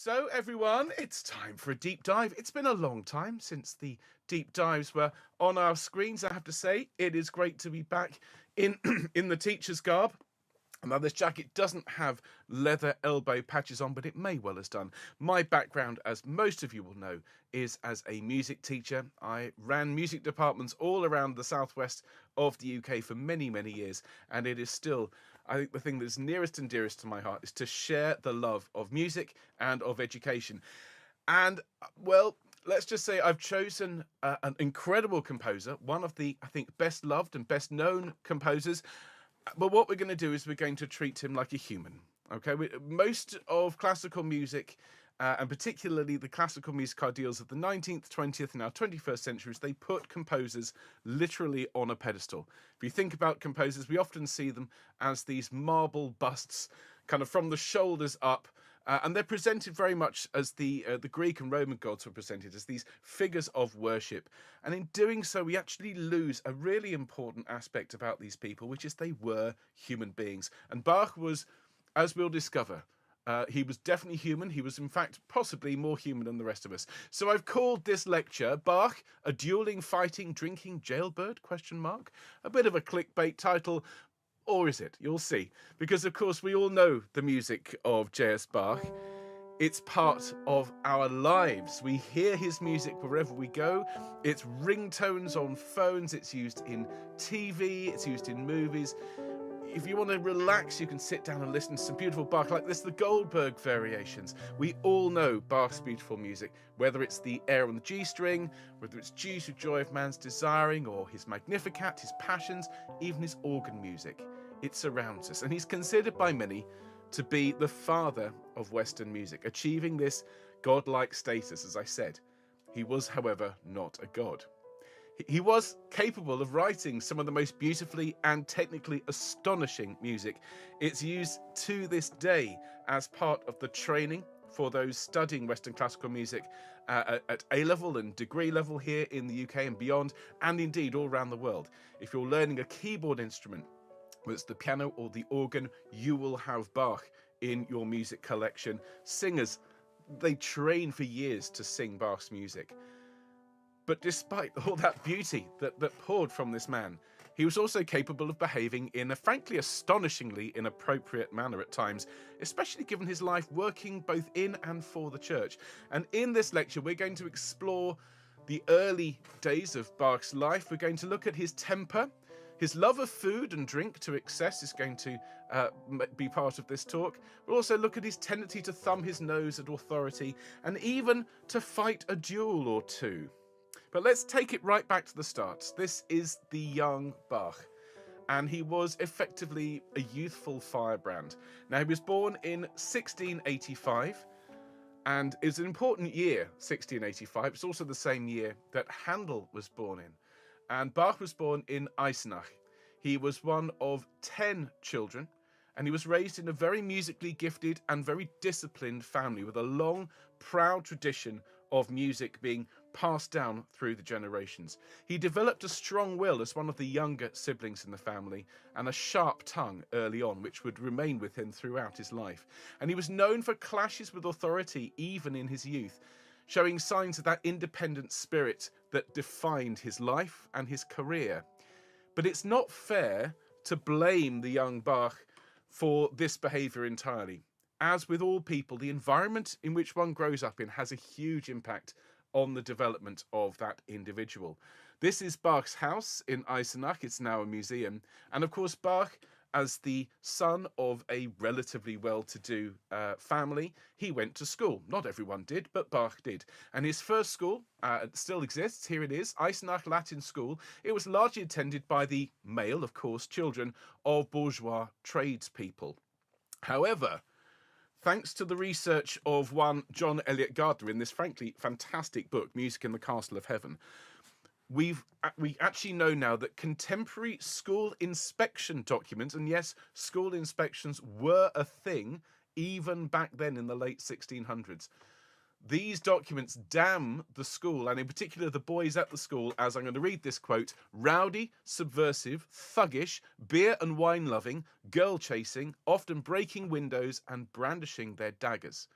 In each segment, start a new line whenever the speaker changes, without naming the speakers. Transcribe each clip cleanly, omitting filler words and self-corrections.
So everyone, it's time for a deep dive. It's been a long time since the deep dives were on our screens. I have to say, it is great to be back in in the teacher's garb. Now, this jacket doesn't have leather elbow patches on, but it may well has done. My background, as most of you will know, is as a music teacher. I ran music departments all around the southwest of the UK for many, many years, and it is still, I think, the thing that is nearest and dearest to my heart is to share the love of music and of education. And, well, let's just say I've chosen an incredible composer, one of the, I think, best loved and best known composers. But what we're going to do is we're going to treat him like a human. Okay, most of classical music, and particularly the classical music ideals of the 19th, 20th, and now 21st centuries, they put composers literally on a pedestal. If you think about composers, we often see them as these marble busts, kind of from the shoulders up. And they're presented very much as the Greek and Roman gods were presented as these figures of worship. And in doing so, we actually lose a really important aspect about these people, which is they were human beings. And Bach was, as we'll discover, he was definitely human. He was, in fact, possibly more human than the rest of us. So I've called this lecture Bach, a dueling, fighting, drinking jailbird, question mark. A bit of a clickbait title. Or is it? You'll see. Because, of course, we all know the music of J.S. Bach. It's part of our lives. We hear his music wherever we go. It's ringtones on phones. It's used in TV. It's used in movies. If you want to relax, you can sit down and listen to some beautiful Bach like this, the Goldberg variations. We all know Bach's beautiful music, whether it's the air on the G string, whether it's G's with Joy of Man's Desiring, or his Magnificat, his Passions, even his organ music. It surrounds us, and he's considered by many to be the father of Western music, achieving this godlike status, as I said. He was, however, not a god. He was capable of writing some of the most beautifully and technically astonishing music. It's used to this day as part of the training for those studying Western classical music at A-level and degree level here in the UK and beyond, and indeed all around the world. If you're learning a keyboard instrument, whether it's the piano or the organ, you will have Bach in your music collection. Singers, they train for years to sing Bach's music. But despite all that beauty that poured from this man, he was also capable of behaving in a frankly astonishingly inappropriate manner at times, especially given his life working both in and for the church. And in this lecture, we're going to explore the early days of Bach's life. We're going to look at his temper. His love of food and drink to excess is going to be part of this talk. We'll also look at his tendency to thumb his nose at authority and even to fight a duel or two. But let's take it right back to the start. This is the young Bach, and he was effectively a youthful firebrand. Now, he was born in 1685, and it's an important year, 1685. It's also the same year that Handel was born in. And Bach was born in Eisenach. He was one of 10 children, and he was raised in a very musically gifted and very disciplined family with a long, proud tradition of music being passed down through the generations. He developed a strong will as one of the younger siblings in the family and a sharp tongue early on, which would remain with him throughout his life. And he was known for clashes with authority even in his youth, showing signs of that independent spirit that defined his life and his career. But it's not fair to blame the young Bach for this behaviour entirely. As with all people, the environment in which one grows up in has a huge impact on the development of that individual. This is Bach's house in Eisenach. It's now a museum. And of course, Bach, as the son of a relatively well-to-do family, he went to school. Not everyone did, but Bach did. And his first school still exists. Here it is, Eisenach Latin School. It was largely attended by the male, of course, children of bourgeois tradespeople. However, thanks to the research of one John Eliot Gardner in this frankly fantastic book, Music in the Castle of Heaven, we actually know now that contemporary school inspection documents, and yes, school inspections were a thing even back then in the late 1600s. These documents damn the school, and in particular the boys at the school, as I'm going to read this quote: rowdy, subversive, thuggish, beer and wine loving, girl chasing, often breaking windows and brandishing their daggers.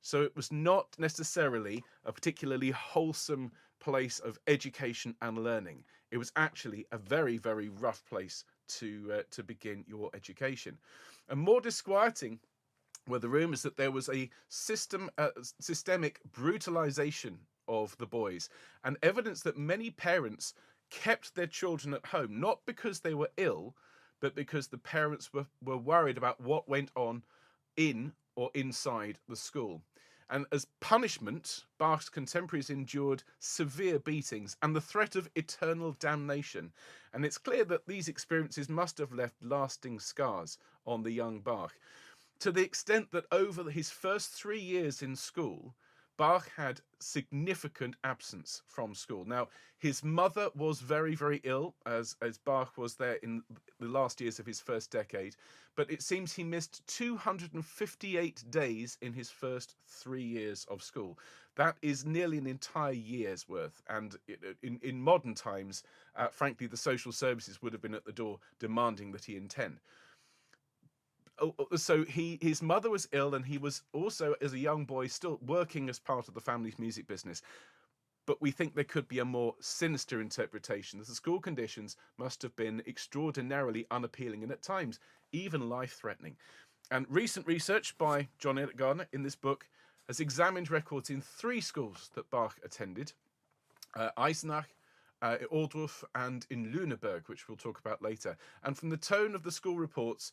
So it was not necessarily a particularly wholesome place of education and learning. It was actually a very, very rough place to begin your education. And more disquieting were the rumours that there was a systemic brutalisation of the boys, and evidence that many parents kept their children at home, not because they were ill, but because the parents were worried about what went on in or inside the school. And as punishment, Bach's contemporaries endured severe beatings and the threat of eternal damnation. And it's clear that these experiences must have left lasting scars on the young Bach, to the extent that over his first 3 years in school, Bach had significant absence from school. Now, his mother was very, very ill, as Bach was there in the last years of his first decade, but it seems he missed 258 days in his first 3 years of school. That is nearly an entire year's worth, and in modern times, frankly, the social services would have been at the door demanding that he attend. So his mother was ill, and he was also, as a young boy, still working as part of the family's music business. But we think there could be a more sinister interpretation, that the school conditions must have been extraordinarily unappealing and at times even life-threatening. And recent research by John Elliott Gardner in this book has examined records in 3 schools that Bach attended: Eisenach, Ohrdruf, and in Lüneburg, which we'll talk about later. And from the tone of the school reports,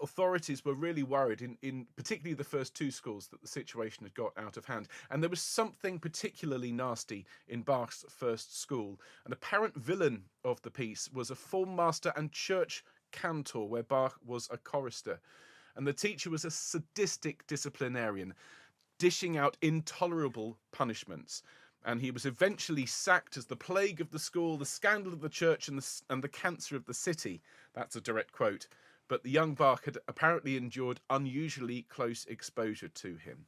authorities were really worried, in particularly the first 2 schools, that the situation had got out of hand. And there was something particularly nasty in Bach's first school. An apparent villain of the piece was a form master and church cantor, where Bach was a chorister. And the teacher was a sadistic disciplinarian, dishing out intolerable punishments. And he was eventually sacked as the plague of the school, the scandal of the church, and the cancer of the city. That's a direct quote. But the young Bach had apparently endured unusually close exposure to him.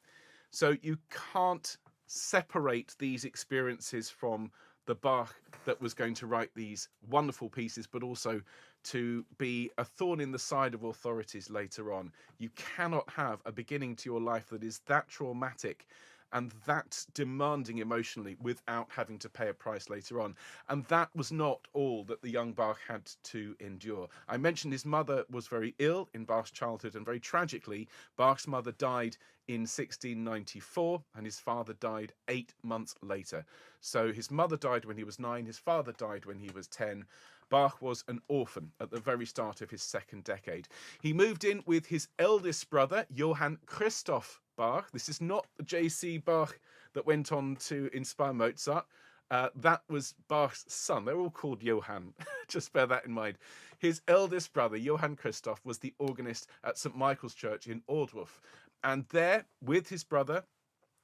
So you can't separate these experiences from the Bach that was going to write these wonderful pieces, but also to be a thorn in the side of authorities later on. You cannot have a beginning to your life that is that traumatic and that demanding emotionally without having to pay a price later on. And that was not all that the young Bach had to endure. I mentioned his mother was very ill in Bach's childhood, and very tragically, Bach's mother died in 1694 and his father died 8 months later. So his mother died when he was 9, his father died when he was 10. Bach was an orphan at the very start of his second decade. He moved in with his eldest brother, Johann Christoph Bach. This is not the J.C. Bach that went on to inspire Mozart. That was Bach's son. They're all called Johann. Just bear that in mind. His eldest brother, Johann Christoph, was the organist at St. Michael's Church in Ohrdruf. And there, with his brother,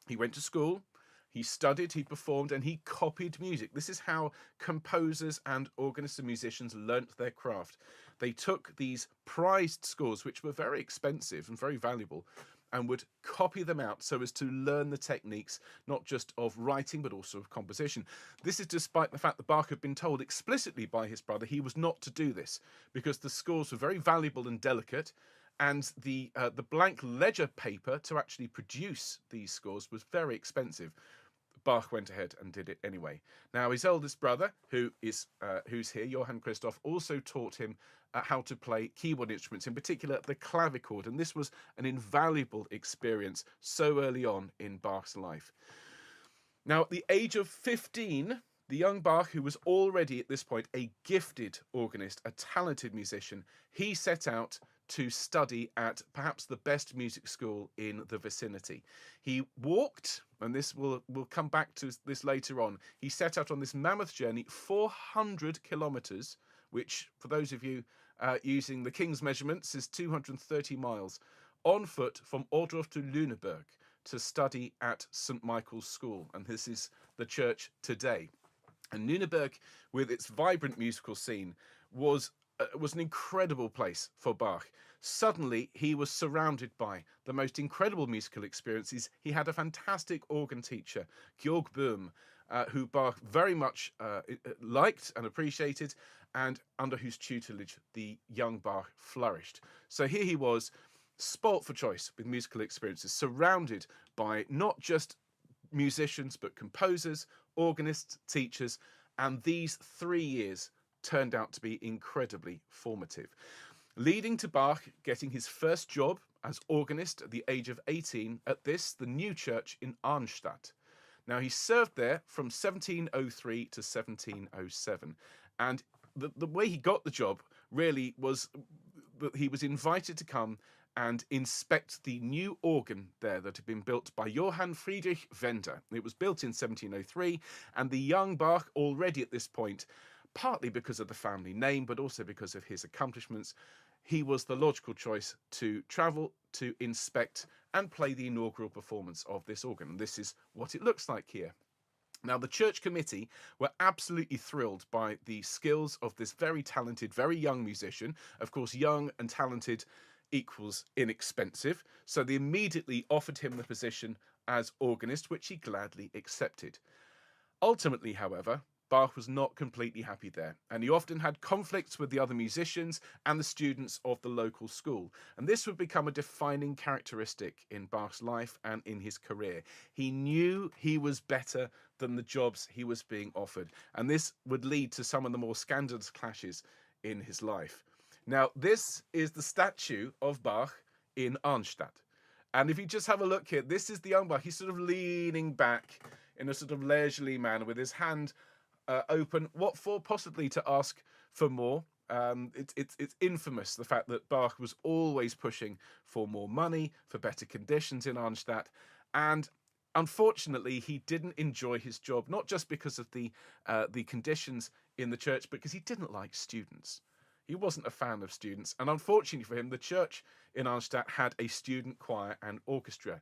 he went to school, he studied, he performed, and he copied music. This is how composers and organists and musicians learnt their craft. They took these prized scores, which were very expensive and very valuable, and would copy them out so as to learn the techniques, not just of writing, but also of composition. This is despite the fact that Bach had been told explicitly by his brother he was not to do this, because the scores were very valuable and delicate, and the blank ledger paper to actually produce these scores was very expensive. Bach went ahead and did it anyway. Now, his eldest brother, who's here, Johann Christoph, also taught him how to play keyboard instruments, in particular the clavichord, and this was an invaluable experience so early on in Bach's life. Now, at the age of 15, the young Bach, who was already at this point a gifted organist, a talented musician, he set out to study at perhaps the best music school in the vicinity. He walked, and this we'll come back to this later on, he set out on this mammoth journey, 400 kilometres, which, for those of you using the King's measurements, is 230 miles, on foot from Ohrdruf to Lüneburg to study at St. Michael's School. And this is the church today. And Lüneburg, with its vibrant musical scene, was an incredible place for Bach. Suddenly, he was surrounded by the most incredible musical experiences. He had a fantastic organ teacher, Georg Böhm, who Bach very much liked and appreciated, and under whose tutelage the young Bach flourished. So here he was, spoilt for choice with musical experiences, surrounded by not just musicians, but composers, organists, teachers, and these 3 years turned out to be incredibly formative, leading to Bach getting his first job as organist at the age of 18 at the new church in Arnstadt. Now, he served there from 1703 to 1707, and the way he got the job really was that he was invited to come and inspect the new organ there that had been built by Johann Friedrich Wender. It was built in 1703, and the young Bach, already at this point, partly because of the family name, but also because of his accomplishments, he was the logical choice to travel to inspect and play the inaugural performance of this organ. And this is what it looks like here. Now, the church committee were absolutely thrilled by the skills of this very talented, very young musician. Of course, young and talented equals inexpensive. So they immediately offered him the position as organist, which he gladly accepted. Ultimately, however, Bach was not completely happy there, and he often had conflicts with the other musicians and the students of the local school. And this would become a defining characteristic in Bach's life and in his career. He knew he was better than the jobs he was being offered, and this would lead to some of the more scandalous clashes in his life. Now, this is the statue of Bach in Arnstadt. And if you just have a look here, this is the young Bach. He's sort of leaning back in a sort of leisurely manner with his hand open. What for? Possibly to ask for more. It's infamous, the fact that Bach was always pushing for more money, for better conditions in Arnstadt. And unfortunately, he didn't enjoy his job, not just because of the conditions in the church, but because he didn't like students. He wasn't a fan of students, and unfortunately for him, the church in Arnstadt had a student choir and orchestra.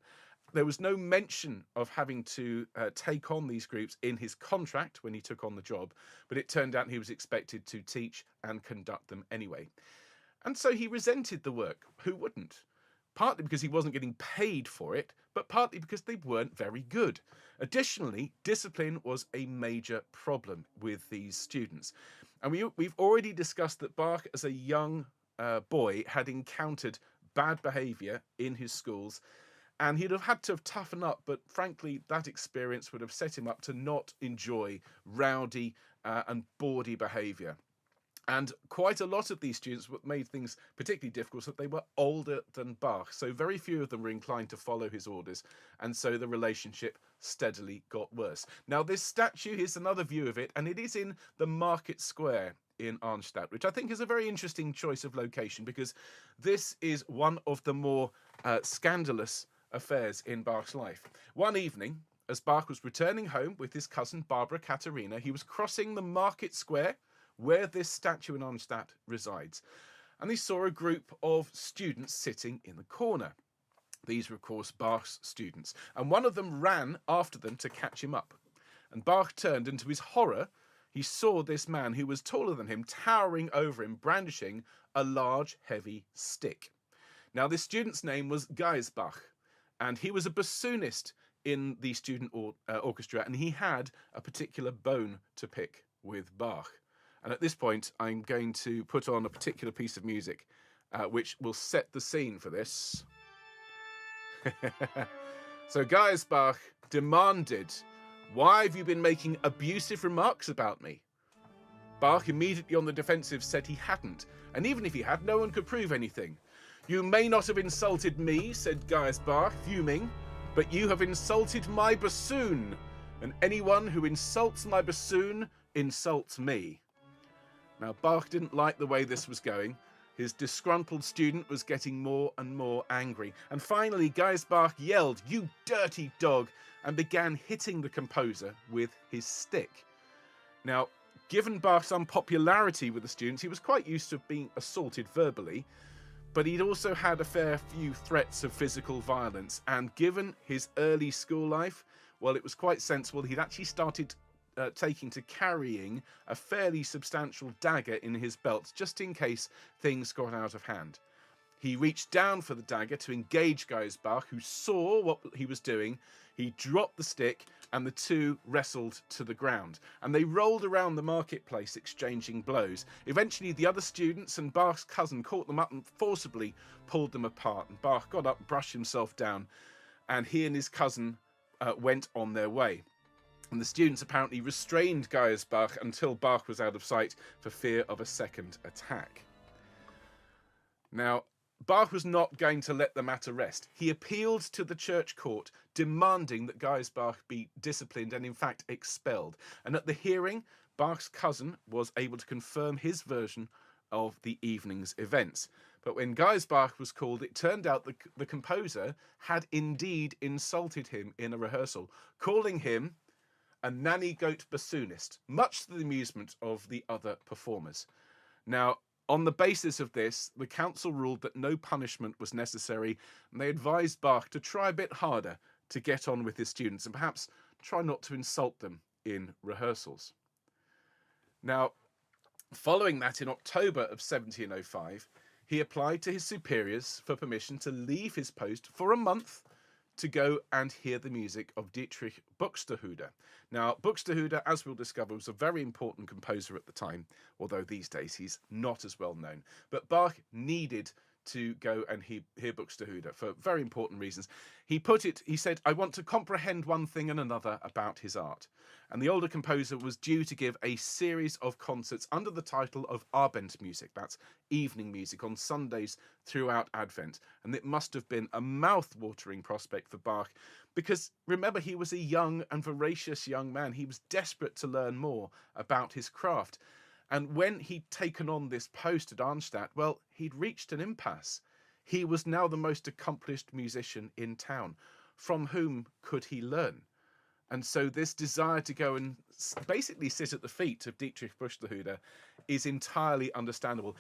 There was no mention of having to take on these groups in his contract when he took on the job, but it turned out he was expected to teach and conduct them anyway. And so he resented the work. Who wouldn't? Partly because he wasn't getting paid for it, but partly because they weren't very good. Additionally, discipline was a major problem with these students. And we've already discussed that Bach, as a young boy, had encountered bad behaviour in his schools, and he'd have had to have toughened up, but frankly, that experience would have set him up to not enjoy rowdy and bawdy behaviour. And quite a lot of these students, what made things particularly difficult, was that they were older than Bach. So very few of them were inclined to follow his orders. And so the relationship steadily got worse. Now, this statue, here's another view of it, and it is in the market square in Arnstadt, which I think is a very interesting choice of location, because this is one of the more scandalous affairs in Bach's life. One evening, as Bach was returning home with his cousin Barbara Katerina, he was crossing the market square where this statue in Arnstadt resides, and he saw a group of students sitting in the corner. These were, of course, Bach's students, and one of them ran after them to catch him up. And Bach turned, and to his horror, he saw this man who was taller than him, towering over him, brandishing a large, heavy stick. Now, this student's name was Geisbach, and he was a bassoonist in the student orchestra, and he had a particular bone to pick with Bach. And at this point, I'm going to put on a particular piece of music, which will set the scene for this. So Geisbach demanded, "Why have you been making abusive remarks about me?" Bach, immediately on the defensive, said he hadn't, and even if he had, no one could prove anything. "You may not have insulted me," said Geisbach, fuming, "but you have insulted my bassoon, and anyone who insults my bassoon insults me." Now, Bach didn't like the way this was going. His disgruntled student was getting more and more angry. And finally, Geisbach yelled, "You dirty dog," and began hitting the composer with his stick. Now, given Bach's unpopularity with the students, he was quite used to being assaulted verbally, but he'd also had a fair few threats of physical violence. And given his early school life, well, it was quite sensible. He'd actually started taking to carrying a fairly substantial dagger in his belt, just in case things got out of hand. He reached down for the dagger to engage Geisbach, who saw what he was doing. He dropped the stick, and the two wrestled to the ground. And they rolled around the marketplace, exchanging blows. Eventually, the other students and Bach's cousin caught them up and forcibly pulled them apart. And Bach got up, brushed himself down, and he and his cousin went on their way. And the students apparently restrained Gaius Bach until Bach was out of sight for fear of a second attack. Now, Bach was not going to let the matter rest. He appealed to the church court, demanding that Gaius Bach be disciplined and, in fact, expelled. And at the hearing, Bach's cousin was able to confirm his version of the evening's events. But when Gaius Bach was called, it turned out the composer had indeed insulted him in a rehearsal, calling him a nanny goat bassoonist, much to the amusement of the other performers. Now, on the basis of this, the council ruled that no punishment was necessary, and they advised Bach to try a bit harder to get on with his students and perhaps try not to insult them in rehearsals. Now, following that, in October of 1705, he applied to his superiors for permission to leave his post for a month to go and hear the music of Dietrich Buxtehude. Now, Buxtehude, as we'll discover, was a very important composer at the time, although these days he's not as well known. But Bach needed to go and hear Buxtehude for very important reasons. He said, I want to comprehend one thing and another about his art. And the older composer was due to give a series of concerts under the title of Abendmusik, that's evening music, on Sundays throughout Advent. And it must have been a mouth-watering prospect for Bach, because remember, he was a young and voracious young man. He was desperate to learn more about his craft. And when he'd taken on this post at Arnstadt, well, he'd reached an impasse. He was now the most accomplished musician in town. From whom could he learn? And so this desire to go and basically sit at the feet of Dietrich Buxtehude is entirely understandable.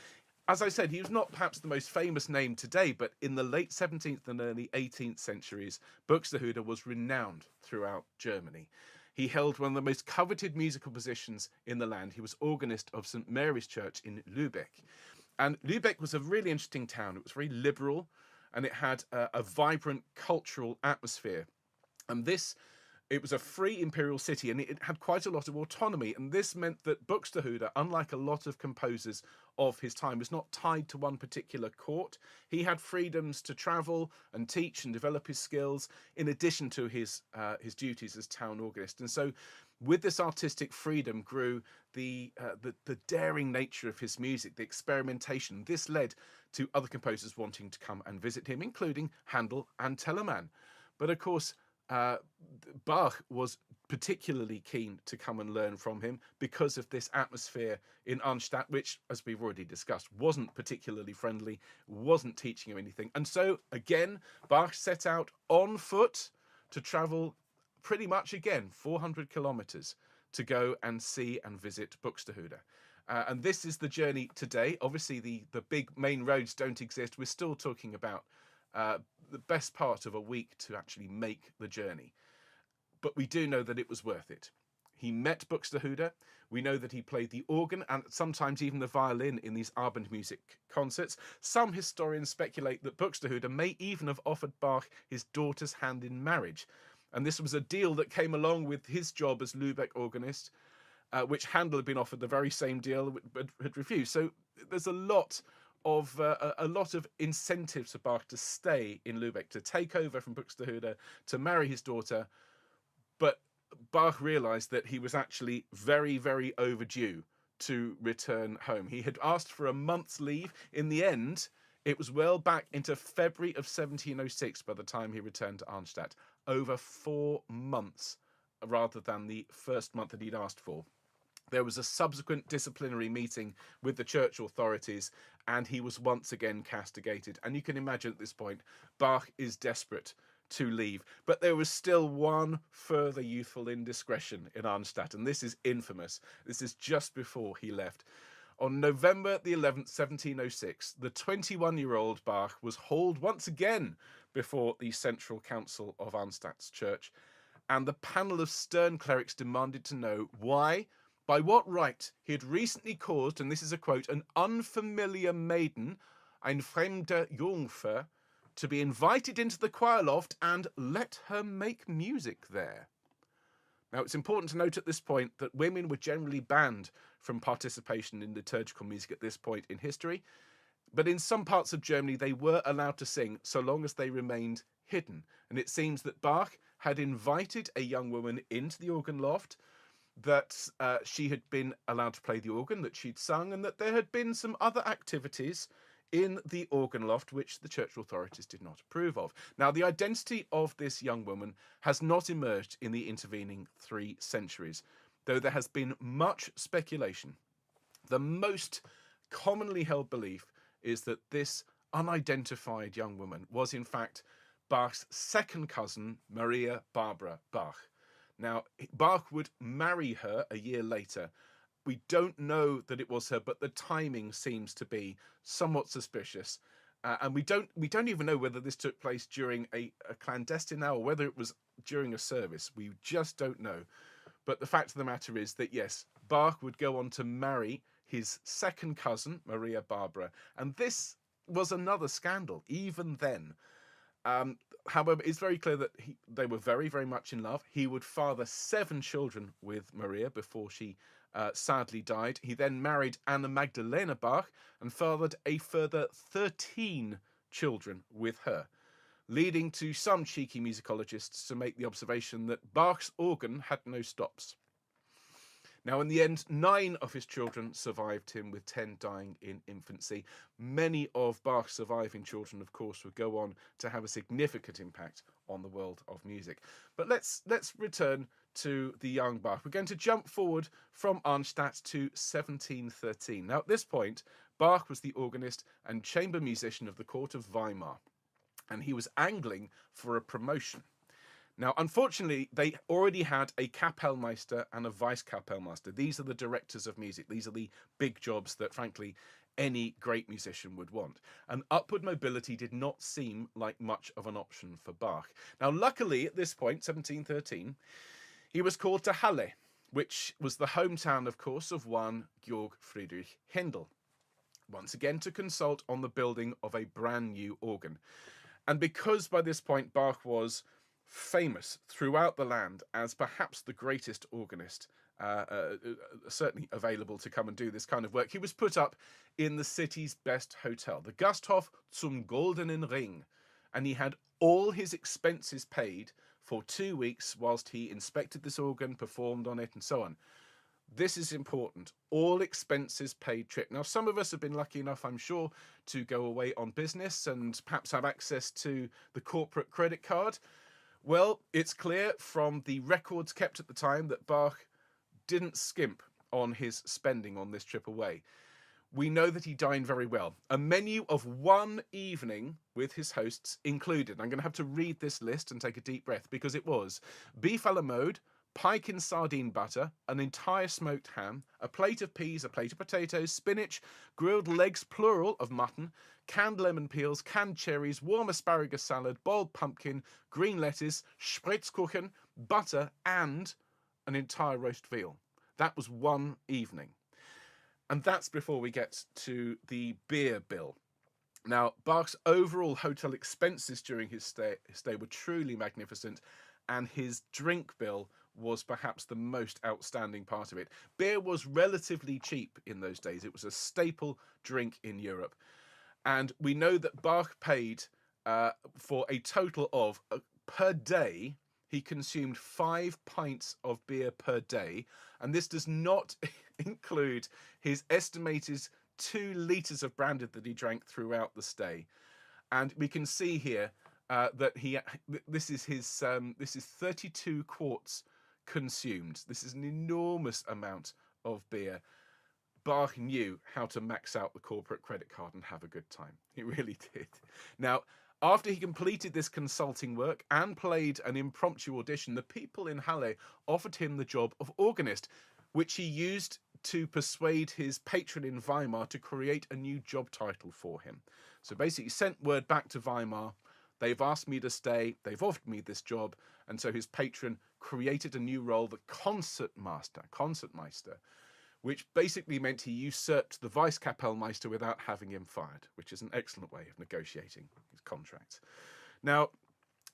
As I said, he was not perhaps the most famous name today, but in the late 17th and early 18th centuries, Buxtehude was renowned throughout Germany. He held one of the most coveted musical positions in the land. He was organist of St. Mary's Church in Lübeck. And Lübeck was a really interesting town. It was very liberal, and it had a vibrant cultural atmosphere. And it was a free imperial city, and it had quite a lot of autonomy. And this meant that Buxtehude, unlike a lot of composers of his time, was not tied to one particular court. He had freedoms to travel and teach and develop his skills, in addition to his duties as town organist. And so, with this artistic freedom grew the daring nature of his music, the experimentation. This led to other composers wanting to come and visit him, including Handel and Telemann. But of course, Bach was particularly keen to come and learn from him because of this atmosphere in Arnstadt, which, as we've already discussed, wasn't particularly friendly, wasn't teaching him anything. And so, again, Bach set out on foot to travel pretty much, again, 400 kilometers to go and see and visit Buxtehude. And this is the journey today. Obviously, the big main roads don't exist. We're still talking about the best part of a week to actually make the journey. But we do know that it was worth it. He met Buxtehude. We know that he played the organ and sometimes even the violin in these Abendmusik concerts. Some historians speculate that Buxtehude may even have offered Bach his daughter's hand in marriage. And this was a deal that came along with his job as Lübeck organist, which Handel had been offered the very same deal but had refused. So there's a lot of incentives for Bach to stay in Lübeck, to take over from Buxtehude, to marry his daughter. But Bach realized that he was actually very, very overdue to return home. He had asked for a month's leave. In the end, it was well back into February of 1706 by the time he returned to Arnstadt. Over 4 months rather than the first month that he'd asked for. There was a subsequent disciplinary meeting with the church authorities, and he was once again castigated. And you can imagine at this point, Bach is desperate to leave. But there was still one further youthful indiscretion in Arnstadt, and this is infamous. This is just before he left. On November the 11th, 1706, the 21-year-old Bach was hauled once again before the Central Council of Arnstadt's church, and the panel of stern clerics demanded to know why, by what right, he had recently caused, and this is a quote, an unfamiliar maiden, ein fremde Jungfer, to be invited into the choir loft and let her make music there. Now, it's important to note at this point that women were generally banned from participation in liturgical music at this point in history. But in some parts of Germany, they were allowed to sing so long as they remained hidden. And it seems that Bach had invited a young woman into the organ loft, that she had been allowed to play the organ, that she'd sung, and that there had been some other activities in the organ loft which the church authorities did not approve of. Now, the identity of this young woman has not emerged in the intervening 3 centuries, though there has been much speculation. The most commonly held belief is that this unidentified young woman was in fact Bach's second cousin, Maria Barbara Bach. Now, Bach would marry her a year later. We don't know that it was her, but the timing seems to be somewhat suspicious. And we don't even know whether this took place during a clandestine hour, or whether it was during a service. We just don't know. But the fact of the matter is that, yes, Bach would go on to marry his second cousin, Maria Barbara. And this was another scandal, even then. However, it's very clear that they were very, very much in love. He would father 7 children with Maria before she sadly died. He then married Anna Magdalena Bach and fathered a further 13 children with her, leading to some cheeky musicologists to make the observation that Bach's organ had no stops. Now, in the end, 9 of his children survived him, with 10 dying in infancy. Many of Bach's surviving children, of course, would go on to have a significant impact on the world of music. But let's return to the young Bach. We're going to jump forward from Arnstadt to 1713. Now, at this point, Bach was the organist and chamber musician of the court of Weimar, and he was angling for a promotion. Now, unfortunately, they already had a Kapellmeister and a Vice Kapellmeister. These are the directors of music. These are the big jobs that, frankly, any great musician would want. And upward mobility did not seem like much of an option for Bach. Now, luckily, at this point, 1713, he was called to Halle, which was the hometown, of course, of one Georg Friedrich Händel, once again to consult on the building of a brand new organ. And because by this point Bach was famous throughout the land as perhaps the greatest organist, certainly available to come and do this kind of work, he was put up in the city's best hotel, the Gasthof zum Goldenen Ring, and he had all his expenses paid for 2 weeks whilst he inspected this organ, performed on it, and so on. This is important. All expenses paid trip. Now, some of us have been lucky enough, I'm sure, to go away on business and perhaps have access to the corporate credit card. Well, it's clear from the records kept at the time that Bach didn't skimp on his spending on this trip away. We know that he dined very well. A menu of one evening with his hosts included, I'm going to have to read this list and take a deep breath, because it was beef a la mode, pike in sardine butter, an entire smoked ham, a plate of peas, a plate of potatoes, spinach, grilled legs, plural, of mutton, canned lemon peels, canned cherries, warm asparagus salad, boiled pumpkin, green lettuce, spritzkuchen, butter, and an entire roast veal. That was one evening. And that's before we get to the beer bill. Now, Bach's overall hotel expenses during his stay were truly magnificent, and his drink bill was perhaps the most outstanding part of it. Beer was relatively cheap in those days. It was a staple drink in Europe. And we know that Bach paid for a total of, per day, he consumed 5 pints of beer per day. And this does not include his estimated 2 litres of brandy that he drank throughout the stay. And we can see here that this is 32 quarts consumed. This is an enormous amount of beer. Bach knew how to max out the corporate credit card and have a good time. He really did. Now, after he completed this consulting work and played an impromptu audition, the people in Halle offered him the job of organist, which he used to persuade his patron in Weimar to create a new job title for him. So basically, he sent word back to Weimar. They've asked me to stay. They've offered me this job. And so his patron created a new role, the Concertmeister, which basically meant he usurped the Vice Kapellmeister without having him fired, which is an excellent way of negotiating his contracts. Now,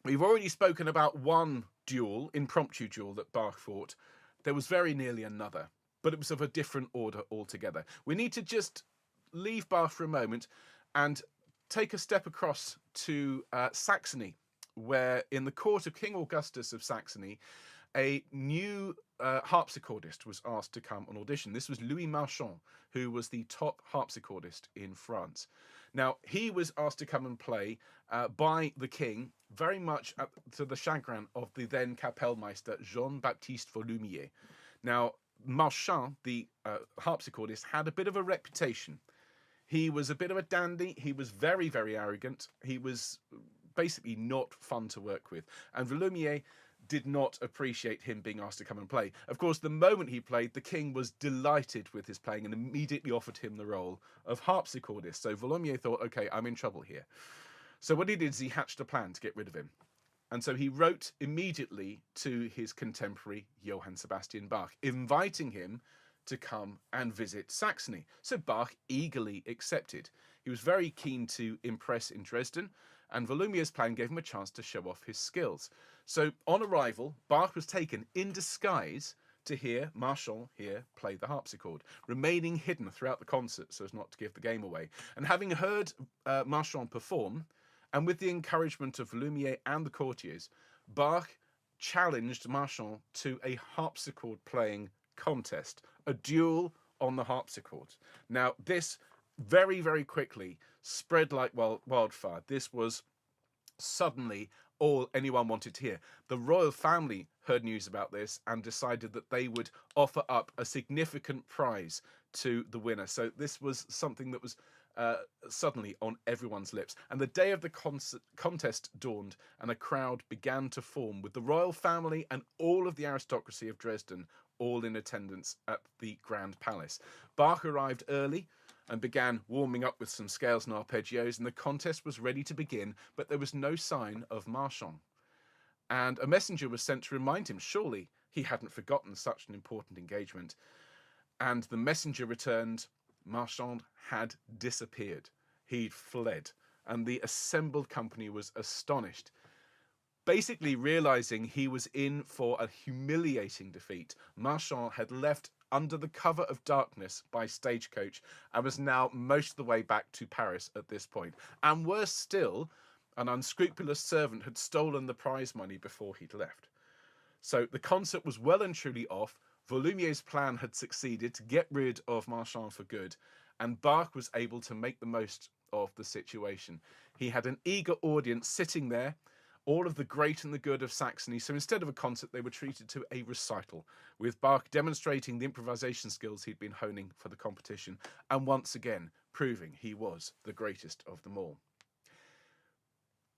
we've already spoken about one duel, impromptu duel, that Bach fought. There was very nearly another, but it was of a different order altogether. We need to just leave Bach for a moment and take a step across to Saxony, where in the court of King Augustus of Saxony, a new harpsichordist was asked to come on audition. This was Louis Marchand, who was the top harpsichordist in France. Now, he was asked to come and play by the king, very much to the chagrin of the then Kapellmeister, Jean-Baptiste Volumier. Now, Marchand, the harpsichordist, had a bit of a reputation. He was a bit of a dandy. He was very, very arrogant. He was basically not fun to work with. And Volumier did not appreciate him being asked to come and play. Of course, the moment he played, the king was delighted with his playing and immediately offered him the role of harpsichordist. So Volumier thought, okay, I'm in trouble here. So what he did is he hatched a plan to get rid of him. And so he wrote immediately to his contemporary, Johann Sebastian Bach, inviting him to come and visit Saxony. So Bach eagerly accepted. He was very keen to impress in Dresden, and Volumier's plan gave him a chance to show off his skills. So on arrival, Bach was taken in disguise to hear Marchand here play the harpsichord, remaining hidden throughout the concert so as not to give the game away. And having heard Marchand perform, and with the encouragement of Volumier and the courtiers, Bach challenged Marchand to a harpsichord playing contest, a duel on the harpsichord. Now, this very, very quickly spread like wildfire. This was suddenly all anyone wanted to hear. The royal family heard news about this and decided that they would offer up a significant prize to the winner. So this was something that was suddenly on everyone's lips. And the day of the contest dawned, and a crowd began to form, with the royal family and all of the aristocracy of Dresden all in attendance at the Grand Palace. Bach arrived early and began warming up with some scales and arpeggios, and the contest was ready to begin, but there was no sign of Marchand. And a messenger was sent to remind him, surely he hadn't forgotten such an important engagement. And the messenger returned. Marchand had disappeared. He'd fled, and the assembled company was astonished, basically realizing he was in for a humiliating defeat. Marchand had left under the cover of darkness by stagecoach and was now most of the way back to Paris at this point. And worse still, an unscrupulous servant had stolen the prize money before he'd left. So the concert was well and truly off. Volumier's plan had succeeded to get rid of Marchand for good, and Bach was able to make the most of the situation. He had an eager audience sitting there, all of the great and the good of Saxony. So instead of a concert, they were treated to a recital, with Bach demonstrating the improvisation skills he'd been honing for the competition, and once again proving he was the greatest of them all.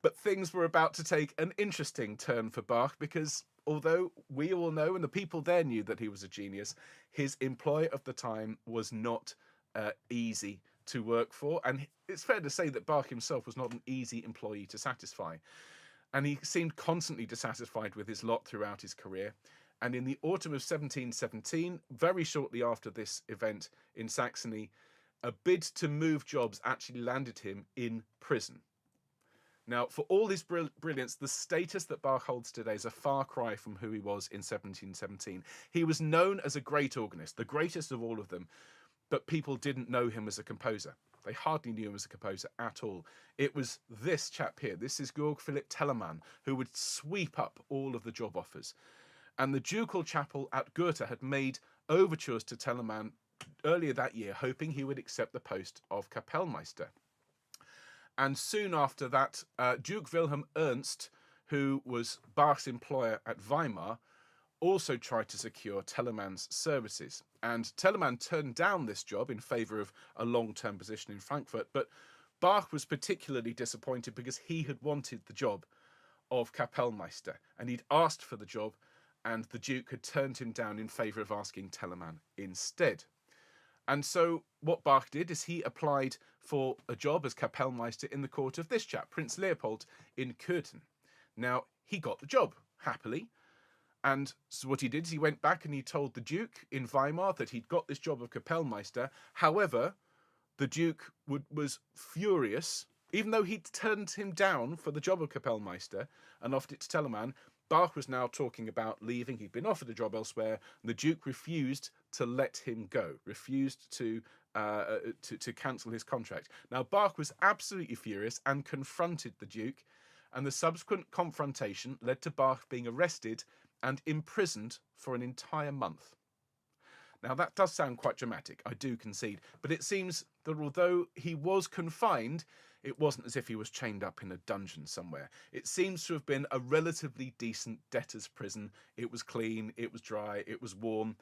But things were about to take an interesting turn for Bach, because although we all know, and the people there knew, that he was a genius, his employer of the time was not easy to work for. And it's fair to say that Bach himself was not an easy employee to satisfy. And he seemed constantly dissatisfied with his lot throughout his career. And in the autumn of 1717, very shortly after this event in Saxony, a bid to move jobs actually landed him in prison. Now, for all his brilliance, the status that Bach holds today is a far cry from who he was in 1717. He was known as a great organist, the greatest of all of them, but people didn't know him as a composer. They hardly knew him as a composer at all. It was this chap here, this is Georg Philipp Telemann, who would sweep up all of the job offers. And the ducal chapel at Goethe had made overtures to Telemann earlier that year, hoping he would accept the post of Kapellmeister. And soon after that, Duke Wilhelm Ernst, who was Bach's employer at Weimar, also tried to secure Telemann's services. And Telemann turned down this job in favour of a long-term position in Frankfurt, but Bach was particularly disappointed because he had wanted the job of Kapellmeister, and he'd asked for the job, and the Duke had turned him down in favour of asking Telemann instead. And so what Bach did is he applied for a job as Kapellmeister in the court of this chap, Prince Leopold, in Köthen. Now, he got the job, happily. And so what he did is he went back and he told the Duke in Weimar that he'd got this job of Kapellmeister. However, the Duke was furious. Even though he'd turned him down for the job of Kapellmeister and offered it to Telemann, Bach was now talking about leaving. He'd been offered a job elsewhere, and the Duke refused to let him go, refused to to cancel his contract. Now, Bach was absolutely furious and confronted the Duke, and the subsequent confrontation led to Bach being arrested and imprisoned for an entire month. Now, that does sound quite dramatic, I do concede, but it seems that although he was confined, it wasn't as if he was chained up in a dungeon somewhere. It seems to have been a relatively decent debtor's prison. It was clean, it was dry, it was warm.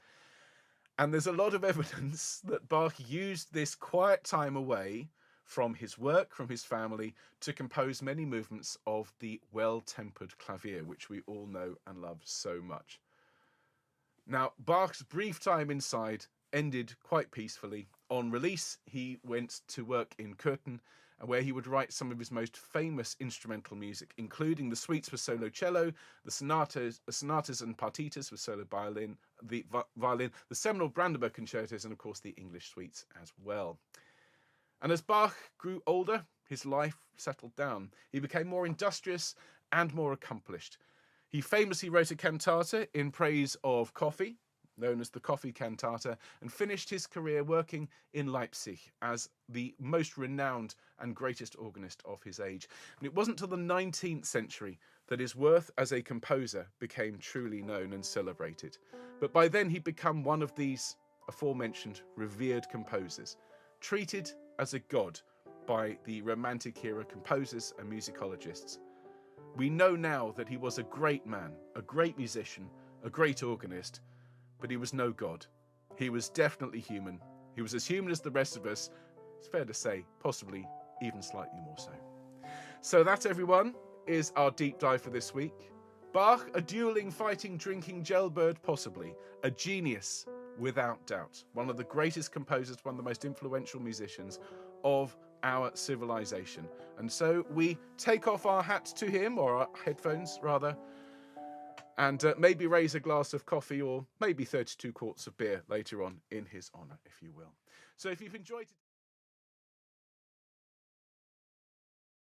And there's a lot of evidence that Bach used this quiet time away from his work, from his family, to compose many movements of the well-tempered clavier, which we all know and love so much. Now, Bach's brief time inside ended quite peacefully. On release, he went to work in Köthen, where he would write some of his most famous instrumental music, including the suites for solo cello, the sonatas and partitas for solo violin, the seminal Brandenburg concertos, and of course the English suites as well. And as Bach grew older, his life settled down. He became more industrious and more accomplished. He famously wrote a cantata in praise of coffee, known as the Coffee Cantata, and finished his career working in Leipzig as the most renowned and greatest organist of his age. And it wasn't until the 19th century that his worth as a composer became truly known and celebrated. But by then he'd become one of these aforementioned revered composers, treated as a god by the Romantic era composers and musicologists. We know now that he was a great man, a great musician, a great organist, but he was no god. He was definitely human. He was as human as the rest of us. It's fair to say, possibly even slightly more so. So that, everyone, is our deep dive for this week. Bach, a dueling, fighting, drinking jailbird, possibly. A genius, without doubt. One of the greatest composers, one of the most influential musicians of our civilization. And so we take off our hats to him, or our headphones rather, and maybe raise a glass of coffee or maybe 32 quarts of beer later on in his honour, if you will. So if you've enjoyed it...